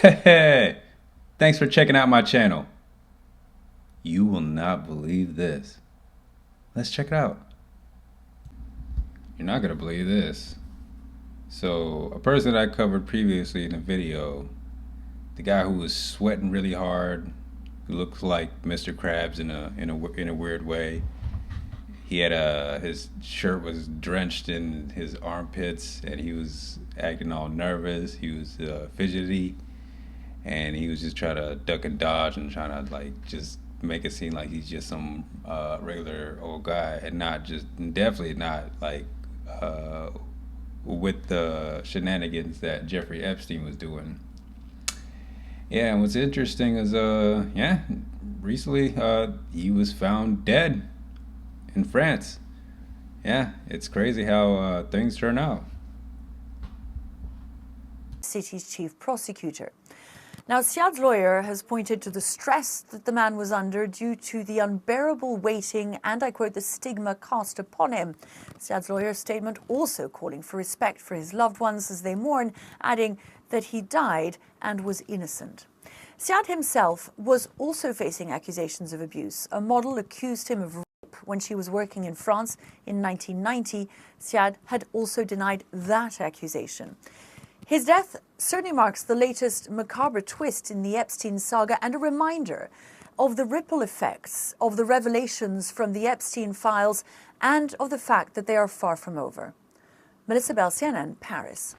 Hey, thanks for checking out my channel. You will not believe this. Let's check it out. You're not gonna believe this. So, a person that I covered previously in the video, the guy who was sweating really hard, who looks like Mr. Krabs in a weird way. He had his shirt was drenched in his armpits, and he was acting all nervous. He was fidgety, and he was just trying to duck and dodge and trying to like just make it seem like he's just some regular old guy, and not just definitely not like uh, with the shenanigans that Jeffrey Epstein was doing. Yeah, and what's interesting is yeah, recently he was found dead in France. Yeah, it's crazy how things turn out. City's chief prosecutor. Now, Siad's lawyer has pointed to the stress that the man was under due to the unbearable waiting and, I quote, the stigma cast upon him. Siad's lawyer's statement also calling for respect for his loved ones as they mourn, adding that he died and was innocent. Siad himself was also facing accusations of abuse. A model accused him of rape when she was working in France in 1990. Siad had also denied that accusation. His death certainly marks the latest macabre twist in the Epstein saga and a reminder of the ripple effects of the revelations from the Epstein files and of the fact that they are far from over. Melissa Bell, CNN, Paris.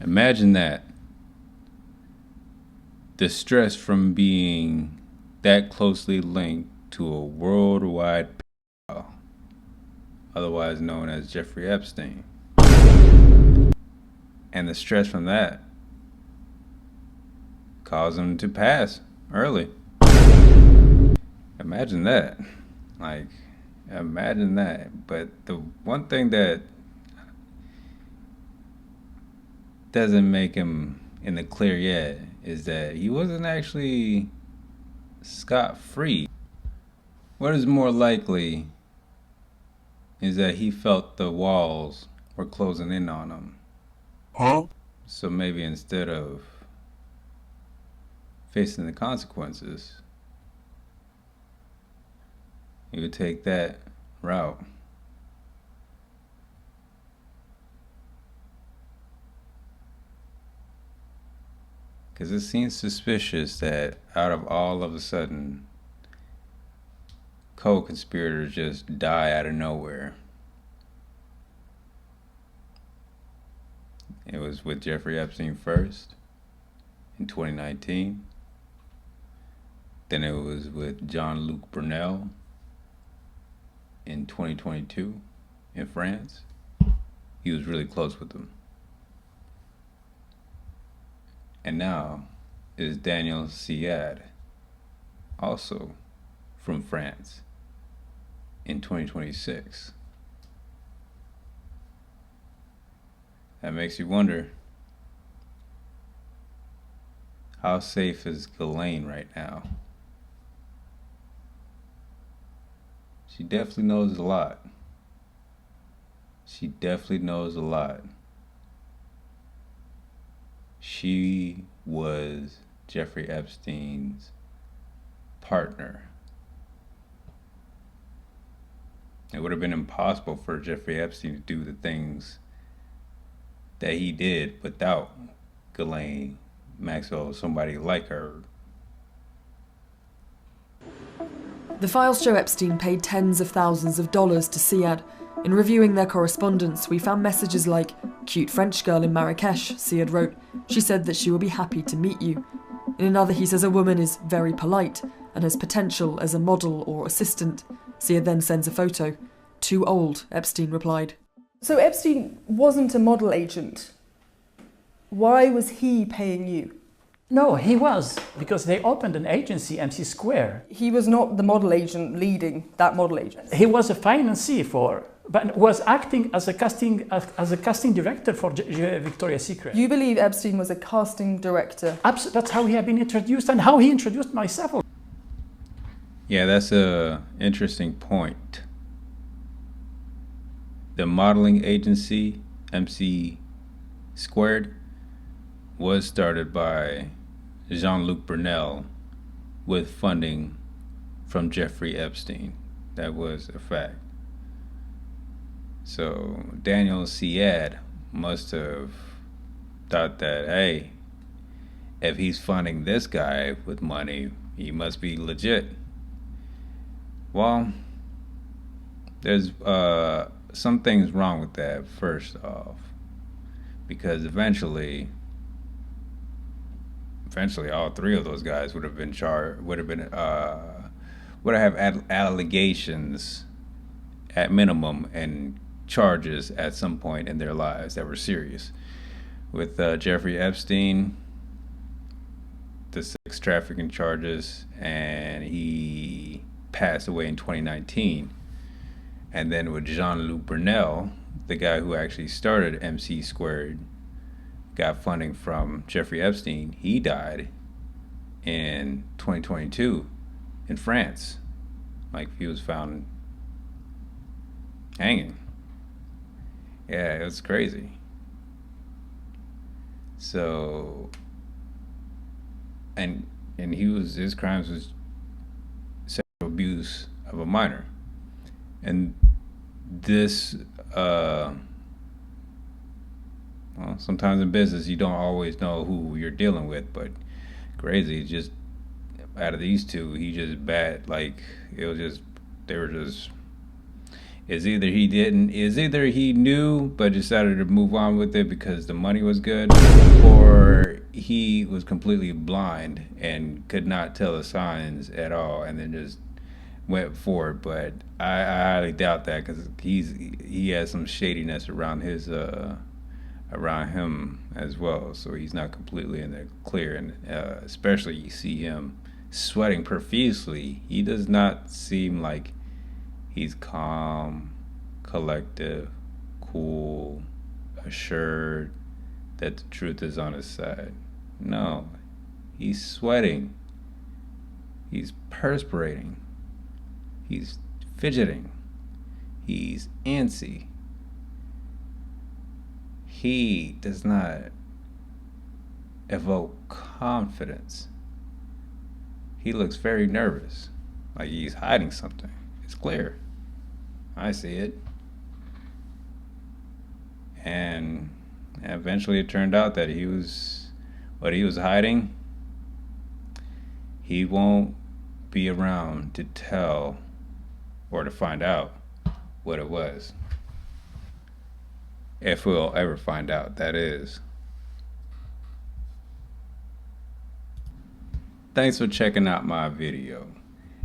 Imagine that. The stress from being that closely linked to a worldwide pedophile, otherwise known as Jeffrey Epstein. And the stress from that caused him to pass early. Imagine that. Like, imagine that. But the one thing that doesn't make him in the clear yet is that he wasn't actually scot-free. What is more likely is that he felt the walls were closing in on him. Huh? So maybe instead of facing the consequences, he would take that route. Because it seems suspicious that out of all of a sudden, co-conspirators just die out of nowhere. It was with Jeffrey Epstein first in 2019. Then it was with Jean-Luc Brunel in 2022 in France. He was really close with them. And now is Daniel Siad, also from France in 2026. That makes you wonder, how safe is Ghislaine right now? She definitely knows a lot. She definitely knows a lot. She was Jeffrey Epstein's partner. It would have been impossible for Jeffrey Epstein to do the things that he did without Ghislaine Maxwell, somebody like her. The files show Epstein paid tens of thousands of dollars to Siad. In reviewing their correspondence, we found messages like, "Cute French girl in Marrakesh," Siad wrote. "She said that she will be happy to meet you." In another, he says a woman is very polite and has potential as a model or assistant. Siad then sends a photo. "Too old," Epstein replied. So Epstein wasn't a model agent. Why was he paying you? No, he was, because they opened an agency, MC Square. He was not the model agent leading that model agency. He was a financier for, but was acting as a casting director for Victoria's Secret. You believe Epstein was a casting director? That's how he had been introduced and how he introduced myself. Yeah, that's a interesting point. The modeling agency MC squared, was started by Jean-Luc Brunel with funding from Jeffrey Epstein. That was a fact. So Daniel Siad must have thought that, hey, if he's funding this guy with money, he must be legit. Well, there's some things wrong with that, first off, because eventually all three of those guys would have been charged, would have allegations at minimum and charges at some point in their lives that were serious. With Jeffrey Epstein, the sex trafficking charges, and he passed away in 2019. And then with Jean-Luc Brunel, the guy who actually started MC Squared, got funding from Jeffrey Epstein, he died in 2022 in France. Like, he was found hanging. Yeah, it was crazy. So, and his crimes was sexual abuse of a minor. And this, well, sometimes in business you don't always know who you're dealing with, but crazy, just out of these two, he just bad. Like, it was just, they were just, it's either he knew but decided to move on with it because the money was good, or he was completely blind and could not tell the signs at all and then just went for it. But I highly doubt that, because he has some shadiness around him as well, so he's not completely in the clear. And especially you see him sweating profusely. He does not seem like he's calm, collective, cool, assured that the truth is on his side. No, he's sweating, he's perspirating, he's fidgeting, he's antsy. He does not evoke confidence. He looks very nervous, like he's hiding something. It's clear. I see it. And eventually it turned out that what he was hiding, he won't be around to tell or to find out what it was. If we'll ever find out, that is. Thanks for checking out my video.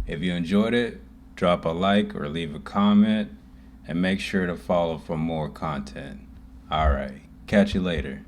If you enjoyed it, drop a like or leave a comment, and make sure to follow for more content. Alright, catch you later.